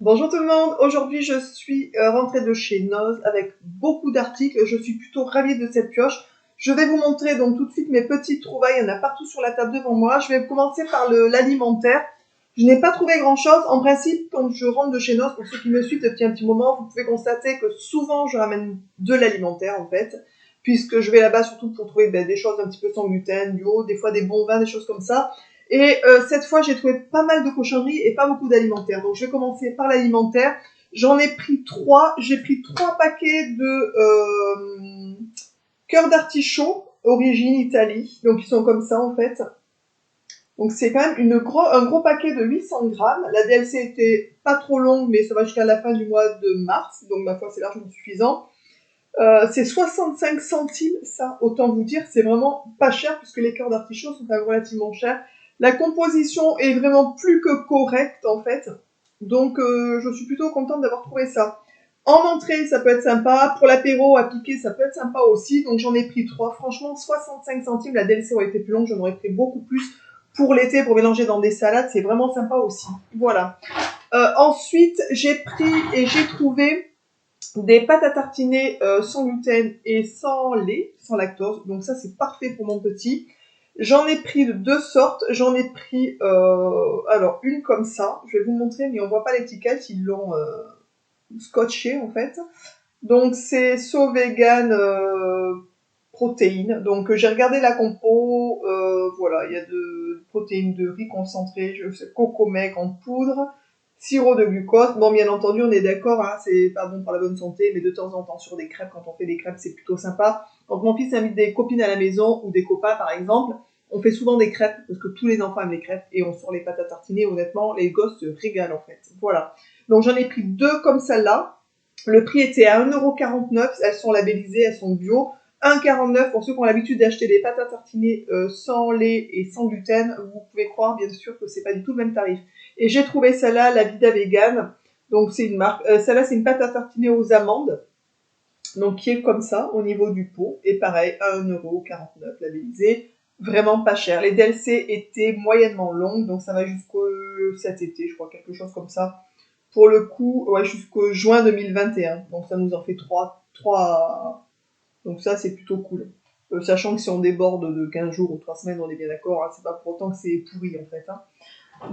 Bonjour tout le monde, aujourd'hui je suis rentrée de chez Noz avec beaucoup d'articles, je suis plutôt ravie de cette pioche. Je vais vous montrer donc tout de suite mes petites trouvailles, il y en a partout sur la table devant moi. Je vais commencer par l'alimentaire. Je n'ai pas trouvé grand chose, en principe quand je rentre de chez Noz, pour ceux qui me suivent depuis un petit moment, vous pouvez constater que souvent je ramène de l'alimentaire en fait, puisque je vais là-bas surtout pour trouver des choses un petit peu sans gluten, bio, des fois des bons vins, des choses comme ça. Et cette fois, j'ai trouvé pas mal de cochonneries et pas beaucoup d'alimentaire. Donc, je vais commencer par l'alimentaire. J'en ai pris 3. J'ai pris 3 paquets de cœur d'artichaut, origine Italie. Donc, ils sont comme ça, en fait. Donc, c'est quand même un gros paquet de 800 grammes. La DLC était pas trop longue, mais ça va jusqu'à la fin du mois de mars. Donc, ma foi, c'est largement suffisant. C'est 65 centimes, ça, autant vous dire, c'est vraiment pas cher puisque les cœurs d'artichaut sont quand même relativement chers. La composition est vraiment plus que correcte en fait, donc je suis plutôt contente d'avoir trouvé ça. En entrée, ça peut être sympa, pour l'apéro à piquer, ça peut être sympa aussi, donc j'en ai pris 3. Franchement, 65 centimes, la DLC aurait été plus longue, j'en aurais pris beaucoup plus pour l'été, pour mélanger dans des salades, c'est vraiment sympa aussi. Voilà. Ensuite, j'ai pris et j'ai trouvé des pâtes à tartiner sans gluten et sans lait, sans lactose. Donc ça, c'est parfait pour mon petit. J'en ai pris de 2 sortes. J'en ai pris, alors, une comme ça. Je vais vous montrer, mais on voit pas l'étiquette. Ils l'ont scotché, en fait. Donc, c'est So Vegan protéines. Donc, j'ai regardé la compo. Voilà, il y a de protéines de riz concentré, cocomec en poudre, sirop de glucose. Bon, bien entendu, on est d'accord, hein, c'est pas bon pour la bonne santé, mais de temps en temps sur des crêpes, quand on fait des crêpes, c'est plutôt sympa. Quand mon fils invite des copines à la maison ou des copains, par exemple, on fait souvent des crêpes parce que tous les enfants aiment les crêpes et on sort les pâtes à tartiner. Honnêtement, les gosses se régalent en fait. Voilà. Donc j'en ai pris 2 comme celle-là. Le prix était à 1,49 €. Elles sont labellisées, elles sont bio. 1,49 € pour ceux qui ont l'habitude d'acheter des pâtes à tartiner sans lait et sans gluten. Vous pouvez croire bien sûr que c'est pas du tout le même tarif. Et j'ai trouvé celle-là, la Vida Vegan. Donc c'est une marque. Celle-là c'est une pâte à tartiner aux amandes. Donc qui est comme ça au niveau du pot. Et pareil, à 1,49 € labellisé. Vraiment pas cher. Les DLC étaient moyennement longues. Donc ça va jusqu'au cet été, je crois, quelque chose comme ça. Pour le coup, ouais, jusqu'au juin 2021. Donc ça nous en fait 3. Donc ça, c'est plutôt cool. Sachant que si on déborde de 15 jours ou 3 semaines, on est bien d'accord, hein, c'est pas pour autant que c'est pourri en fait. Hein.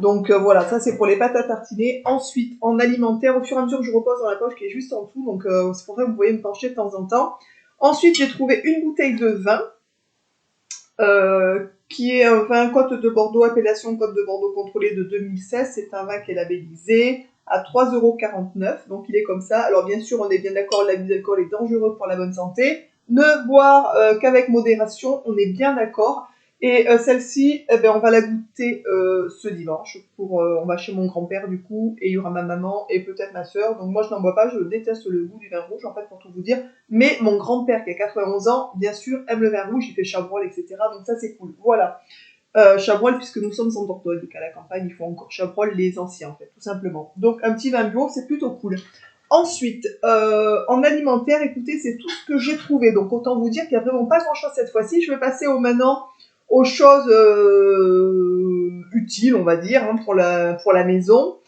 Donc voilà, ça c'est pour les pâtes à tartiner. Ensuite, en alimentaire, au fur et à mesure que je repose dans la poche qui est juste en dessous, donc c'est pour ça que vous pouvez me pencher de temps en temps. Ensuite, j'ai trouvé une bouteille de vin, qui est un vin Côte de Bordeaux, appellation Côte de Bordeaux contrôlée de 2016. C'est un vin qui est labellisé à 3,49 €, donc il est comme ça. Alors bien sûr, on est bien d'accord, l'abus d'alcool est dangereux pour la bonne santé. Ne boire qu'avec modération, on est bien d'accord. Et celle-ci, on va la goûter ce dimanche. On va chez mon grand-père du coup, et il y aura ma maman et peut-être ma soeur. Donc moi je n'en bois pas, je déteste le goût du vin rouge en fait pour tout vous dire. Mais mon grand-père qui a 91 ans, bien sûr, aime le vin rouge, il fait Chabrol, etc. Donc ça c'est cool. Voilà. Chabrol, puisque nous sommes en Dordogne, donc à la campagne, il faut encore Chabrol, les anciens en fait, tout simplement. Donc un petit vin bio, c'est plutôt cool. Ensuite, en alimentaire, écoutez, c'est tout ce que j'ai trouvé. Donc autant vous dire qu'il n'y a vraiment pas grand-chose cette fois-ci. Je vais passer maintenant aux choses utiles, on va dire, hein, pour la maison.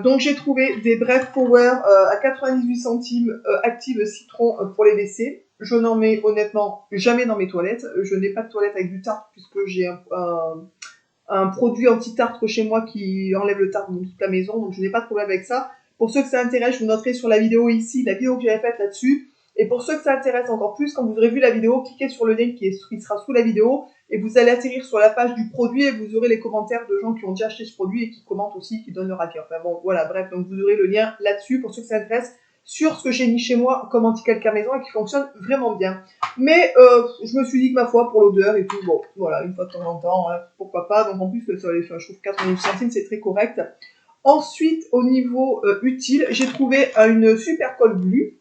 Donc j'ai trouvé des Bref Power à 98 centimes Active Citron pour les WC. Je n'en mets honnêtement jamais dans mes toilettes. Je n'ai pas de toilette avec du tartre puisque j'ai un produit anti-tartre chez moi qui enlève le tartre dans toute la maison, donc je n'ai pas de problème avec ça. Pour ceux que ça intéresse, je vous noterai sur la vidéo ici, la vidéo que j'avais faite là-dessus. Et pour ceux que ça intéresse encore plus, quand vous aurez vu la vidéo, cliquez sur le lien qui sera sous la vidéo et vous allez atterrir sur la page du produit et vous aurez les commentaires de gens qui ont déjà acheté ce produit et qui commentent aussi, qui donnent leur avis. Enfin bon, voilà, bref, donc vous aurez le lien là-dessus pour ceux que ça intéresse sur ce que j'ai mis chez moi comme anti-calcaire maison et qui fonctionne vraiment bien. Mais je me suis dit que ma foi, pour l'odeur et tout, bon, voilà, une fois de temps en temps, hein, pourquoi pas. Donc en plus, ça, je trouve 98 centimes, c'est très correct. Ensuite, au niveau utile, j'ai trouvé une super colle glue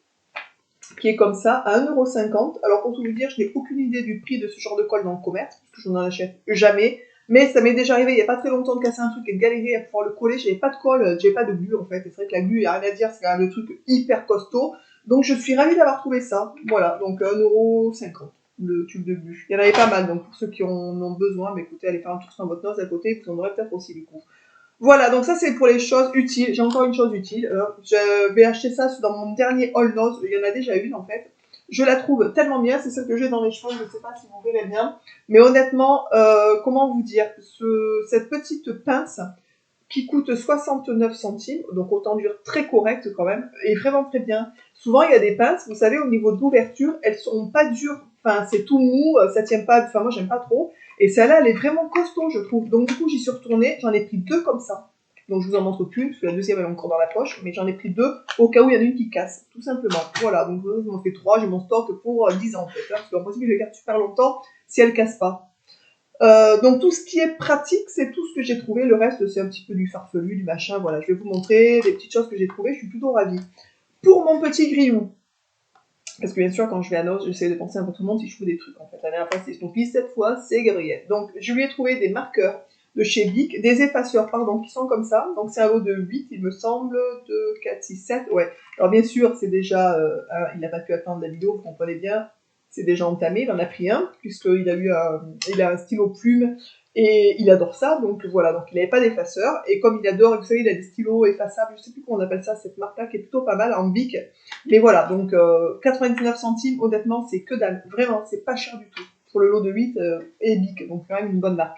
qui est comme ça, à 1,50 €. Alors pour tout vous dire, je n'ai aucune idée du prix de ce genre de colle dans le commerce, parce que je n'en achète jamais. Mais ça m'est déjà arrivé il n'y a pas très longtemps de casser un truc et de galérer à pouvoir le coller. J'avais pas de colle, j'avais pas de glue en fait. Et c'est vrai que la glue, il n'y a rien à dire, c'est quand même le truc hyper costaud. Donc je suis ravie d'avoir trouvé ça. Voilà, donc 1,50 € le tube de glue. Il y en avait pas mal, donc pour ceux qui en ont besoin, mais écoutez, allez faire un tour sur votre note à côté, vous en aurez peut-être aussi du coup. Voilà, donc ça c'est pour les choses utiles. J'ai encore une chose utile. Je vais acheter ça dans mon dernier All Nose. Il y en a déjà une en fait. Je la trouve tellement bien, c'est celle que j'ai dans les cheveux. Je ne sais pas si vous verrez bien. Mais honnêtement, comment vous dire, cette petite pince qui coûte 69 centimes, donc autant dire très correct quand même, et vraiment très bien. Souvent, il y a des pinces, vous savez, au niveau de l'ouverture, elles sont pas dures, enfin, c'est tout mou, ça tient pas, enfin, moi, j'aime pas trop. Et celle-là, elle est vraiment costaud, je trouve. Donc, du coup, j'y suis retournée, j'en ai pris deux comme ça. Donc, je vous en montre plus, parce que la deuxième, elle est encore dans la poche, mais j'en ai pris deux au cas où il y en a une qui casse, tout simplement. Voilà, donc, je m'en fais trois, j'ai mon stock pour 10 ans, en fait, hein, parce qu'en principe, je les garde super longtemps si elles cassent pas. Donc tout ce qui est pratique, c'est tout ce que j'ai trouvé. Le reste, c'est un petit peu du farfelu, du machin. Voilà, je vais vous montrer des petites choses que j'ai trouvées. Je suis plutôt ravie. Pour mon petit grillou, parce que bien sûr, quand je vais à Noz, j'essaie de penser un peu tout le monde si je trouve des trucs. En fait, la dernière fois, c'est Snoopy, cette fois, c'est Gabriel. Donc, je lui ai trouvé des marqueurs de chez Bic, des effaceurs, pardon, qui sont comme ça. Donc, c'est un lot de 8, il me semble, de 4, 6, 7. Ouais. Alors, bien sûr, c'est déjà... il n'a pas pu attendre la vidéo, vous comprenez bien. C'est déjà entamé, il en a pris un, puisqu'il a eu il a un stylo plume, et il adore ça, donc voilà, donc il n'avait pas d'effaceur, et comme il adore, vous savez, il a des stylos effaçables, je sais plus comment on appelle ça, cette marque-là, qui est plutôt pas mal, en Bic, mais voilà, donc 99 centimes, honnêtement, c'est que dalle, vraiment, c'est pas cher du tout, pour le lot de 8, et Bic, donc quand même une bonne marque,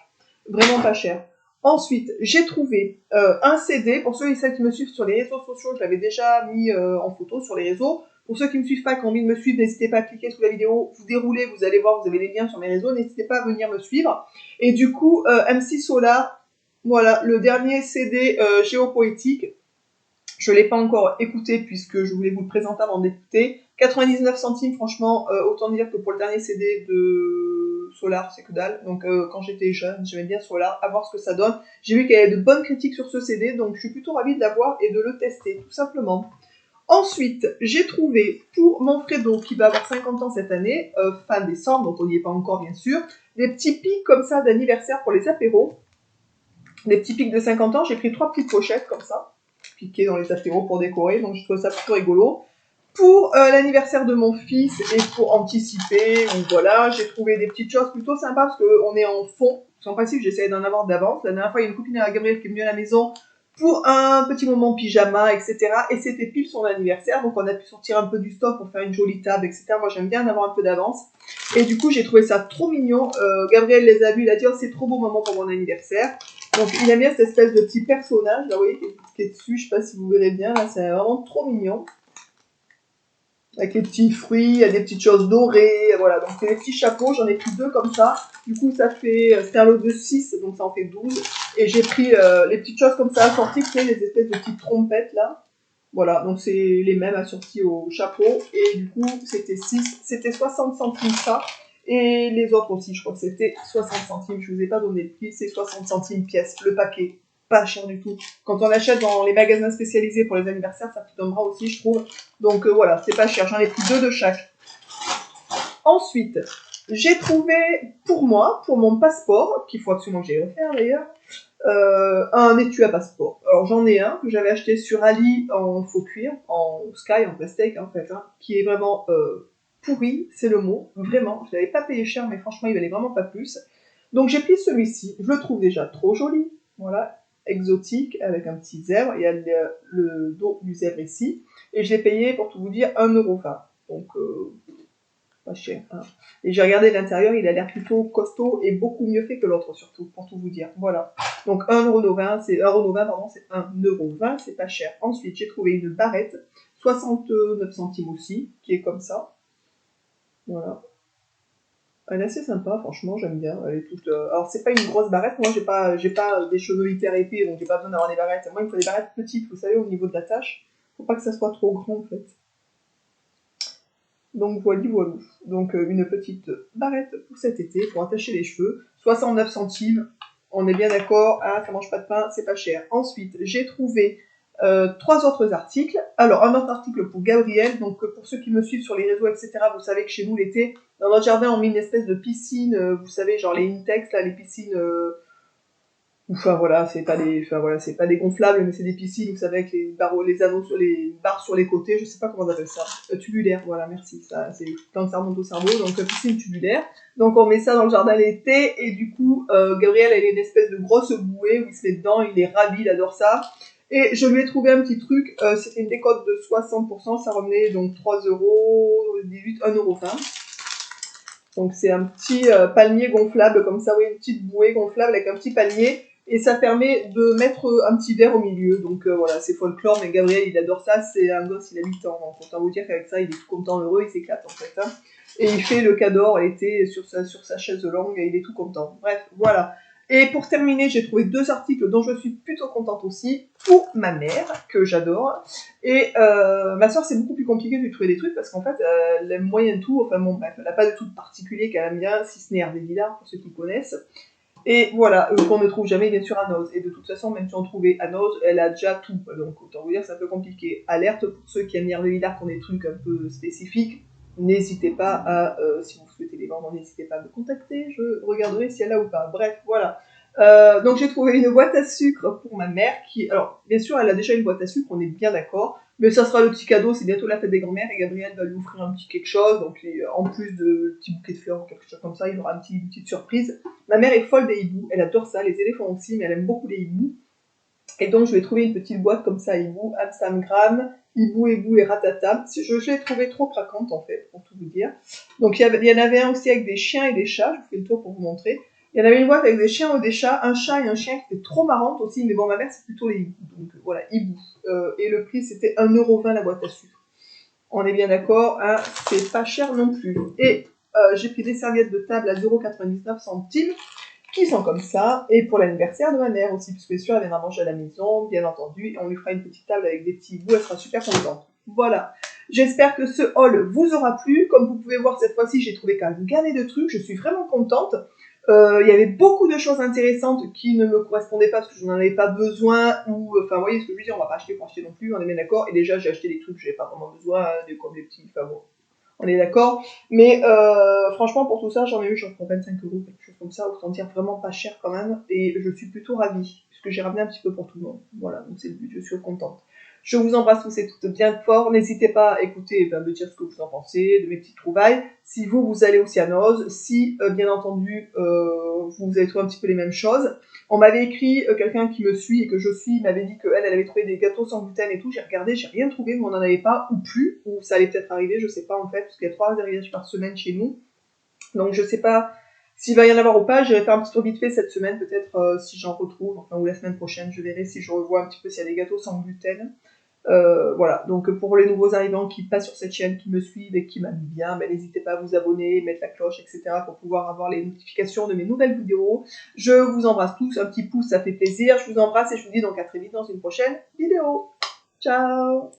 vraiment pas cher. Ensuite, j'ai trouvé un CD, pour ceux et celles qui me suivent sur les réseaux sociaux, je l'avais déjà mis en photo sur les réseaux. Pour ceux qui ne me suivent pas, qui ont envie de me suivre, n'hésitez pas à cliquer sous la vidéo, vous déroulez, vous allez voir, vous avez les liens sur mes réseaux, n'hésitez pas à venir me suivre. Et du coup, MC Solar, voilà, le dernier CD géopoétique, je ne l'ai pas encore écouté puisque je voulais vous le présenter avant d'écouter. 99 centimes, franchement, autant dire que pour le dernier CD de Solar, c'est que dalle. Donc quand j'étais jeune, j'aimais bien Solar, à voir ce que ça donne. J'ai vu qu'il y avait de bonnes critiques sur ce CD, donc je suis plutôt ravie de l'avoir et de le tester, tout simplement. Ensuite, j'ai trouvé pour mon Fredo, qui va avoir 50 ans cette année, fin décembre, donc on n'y est pas encore bien sûr, des petits pics comme ça d'anniversaire pour les apéros. Des petits pics de 50 ans, j'ai pris 3 petites pochettes comme ça, piquées dans les apéros pour décorer, donc je trouve ça plutôt rigolo. Pour l'anniversaire de mon fils et pour anticiper, donc voilà, j'ai trouvé des petites choses plutôt sympas parce qu'on est en fond. En principe, j'essayais d'en avoir d'avance. La dernière fois, il y a une copine à Gabriel qui est venue à la maison pour un petit moment pyjama, etc. Et c'était pile son anniversaire, donc on a pu sortir un peu du stock pour faire une jolie table, etc. Moi, j'aime bien en avoir un peu d'avance. Et du coup, j'ai trouvé ça trop mignon. Gabriel les a vus, il a dit oh, c'est trop beau moment pour mon anniversaire. Donc, il aime bien cette espèce de petit personnage, là, vous voyez, qui est dessus. Je sais pas si vous verrez bien, là, c'est vraiment trop mignon. Avec les petits fruits, il y a des petites choses dorées, voilà, donc c'est des petits chapeaux, j'en ai pris 2 comme ça, du coup ça fait, c'est un lot de 6, donc ça en fait 12, et j'ai pris les petites choses comme ça assorties, tu sais, les espèces de petites trompettes là, voilà, donc c'est les mêmes assorties au chapeau, et du coup c'était 6, c'était 60 centimes ça, et les autres aussi, je crois que c'était 60 centimes, je vous ai pas donné le prix, c'est 60 centimes pièce, le paquet, pas cher du tout. Quand on achète dans les magasins spécialisés pour les anniversaires, ça coûte un bras aussi, je trouve. Donc voilà, c'est pas cher. J'en ai pris 2 de chaque. Ensuite, j'ai trouvé pour moi, pour mon passeport, qu'il faut absolument que j'aille refaire d'ailleurs, un étui à passeport. Alors j'en ai un que j'avais acheté sur Ali en faux cuir, en sky, en plastique en fait, hein, qui est vraiment pourri, c'est le mot, vraiment. Je l'avais pas payé cher, mais franchement, il valait vraiment pas plus. Donc j'ai pris celui-ci. Je le trouve déjà trop joli, voilà, exotique, avec un petit zèbre. Il y a le dos du zèbre ici. Et je l'ai payé, pour tout vous dire, 1,20 €. Donc pas cher. Hein. Et j'ai regardé l'intérieur, il a l'air plutôt costaud et beaucoup mieux fait que l'autre, surtout, pour tout vous dire. Voilà. Donc 1,20 €, c'est 1,20 €, pardon, c'est 1,20 €, c'est pas cher. Ensuite, j'ai trouvé une barrette, 69 centimes aussi, qui est comme ça. Voilà. Elle est assez sympa, franchement, j'aime bien. Elle est toute. Alors, c'est pas une grosse barrette. Moi, j'ai pas des cheveux hyper épais, donc j'ai pas besoin d'avoir des barrettes. Moi, il me faut des barrettes petites, vous savez, au niveau de la tâche. Faut pas que ça soit trop grand, en fait. Donc voilà. Donc une petite barrette pour cet été, pour attacher les cheveux. 69 centimes, on est bien d'accord, hein, ça mange pas de pain, c'est pas cher. Ensuite, j'ai trouvé 3 autres articles. Alors, un autre article pour Gabriel, donc pour ceux qui me suivent sur les réseaux, etc., vous savez que chez nous, l'été, dans notre jardin, on met une espèce de piscine, vous savez, genre les Intex, là, les piscines Enfin voilà, c'est pas des gonflables, mais c'est des piscines, vous savez, avec les barreaux, les anneaux sur les barres sur les côtés, je sais pas comment on appelle ça. Tubulaire, voilà, merci. Ça, c'est quand ça remonte au cerveau, donc piscine tubulaire. Donc on met ça dans le jardin l'été, et du coup, Gabriel, elle a une espèce de grosse bouée où il se met dedans, il est ravi, il adore ça. Et je lui ai trouvé un petit truc, c'était une décote de 60%, ça revenait donc 3,18 €, 1,20 €. Donc c'est un petit palmier gonflable comme ça, oui, une petite bouée gonflable avec un petit palmier. Et ça permet de mettre un petit verre au milieu. Donc voilà, c'est folklore, mais Gabriel, il adore ça. C'est un gosse, il a 8 ans. Donc autant vous dire qu'avec ça, il est tout content, heureux, il s'éclate en fait. Hein. Et il fait le cador l'été sur sa chaise longue et il est tout content. Bref, voilà. Et pour terminer, j'ai trouvé 2 articles dont je suis plutôt contente aussi, pour ma mère, que j'adore. Et ma soeur, c'est beaucoup plus compliqué de lui trouver des trucs parce qu'en fait, elle aime moyen tout. Enfin bon, bref, elle n'a pas de truc particulier qu'elle aime bien, si ce n'est Hervé Villard, pour ceux qui connaissent. Et voilà, qu'on ne trouve jamais bien sûr à Noz. Et de toute façon, même si on trouvait à Noz, elle a déjà tout. Donc autant vous dire, c'est un peu compliqué. Alerte pour ceux qui aiment Hervé Villard, qui ont des trucs un peu spécifiques. N'hésitez pas à, si vous souhaitez les vendre, n'hésitez pas à me contacter. Je regarderai si elle a ou pas. Bref, voilà. Donc j'ai trouvé une boîte à sucre pour ma mère qui, alors bien sûr elle a déjà une boîte à sucre, on est bien d'accord, mais ça sera le petit cadeau, c'est bientôt la fête des grands-mères et Gabriel va lui offrir un petit quelque chose, donc en plus de petit bouquet de fleurs ou quelque chose comme ça, il aura une petite surprise. Ma mère est folle des hiboux, elle adore ça, les éléphants aussi, mais elle aime beaucoup les hiboux. Et donc je vais trouver une petite boîte comme ça, hibou, Amsterdam, hibou, hibou et ratata. Je l'ai trouvé trop craquante en fait, pour tout vous dire. Donc il y en avait un aussi avec des chiens et des chats, je vous fais le tour pour vous montrer. Il y en avait une boîte avec des chiens ou des chats, un chat et un chien qui étaient trop marrantes aussi, mais bon, ma mère c'est plutôt les hiboux. Donc voilà, hibou. Et le prix c'était 1,20 € la boîte à sucre. On est bien d'accord, hein, c'est pas cher non plus. Et j'ai pris des serviettes de table à 0,99 €, qui sont comme ça, et pour l'anniversaire de ma mère aussi, puisque bien sûr elle viendra manger à la maison, bien entendu, et on lui fera une petite table avec des petits bouts, elle sera super contente. Voilà. J'espère que ce haul vous aura plu. Comme vous pouvez voir, cette fois-ci, j'ai trouvé quand même gavé de trucs, je suis vraiment contente. Il y avait beaucoup de choses intéressantes qui ne me correspondaient pas parce que je n'en avais pas besoin, ou, enfin, vous voyez ce que je veux dire, on va pas acheter pour acheter non plus, on est bien d'accord, et déjà j'ai acheté des trucs que j'avais pas vraiment besoin, hein, comme les petits, enfin bon, on est d'accord. Mais franchement, pour tout ça, j'en ai eu genre pour 25 €, quelque chose comme ça, autant dire vraiment pas cher quand même. Et je suis plutôt ravie, puisque j'ai ramené un petit peu pour tout le monde. Voilà, donc c'est le but, je suis contente. Je vous embrasse tous et toutes bien fort. N'hésitez pas à écouter et me dire ce que vous en pensez, de mes petites trouvailles. Si vous allez aussi à Noz, si bien entendu vous avez trouvé un petit peu les mêmes choses. On m'avait écrit, quelqu'un qui me suit et que je suis, m'avait dit qu'elle avait trouvé des gâteaux sans gluten et tout. J'ai regardé, j'ai rien trouvé, mais on n'en avait pas, ou plus, ou ça allait peut-être arriver, je sais pas en fait, parce qu'il y a 3 arrivages par semaine chez nous. Donc je sais pas s'il va y en avoir ou pas. J'irai faire un petit tour vite fait cette semaine, peut-être si j'en retrouve, enfin, ou la semaine prochaine, je verrai si je revois un petit peu s'il y a des gâteaux sans gluten. Voilà, donc pour les nouveaux arrivants qui passent sur cette chaîne, qui me suivent et qui m'aiment bien, ben, n'hésitez pas à vous abonner, mettre la cloche, etc. pour pouvoir avoir les notifications de mes nouvelles vidéos. Je vous embrasse tous, un petit pouce, ça fait plaisir. Je vous embrasse et je vous dis donc à très vite dans une prochaine vidéo. Ciao!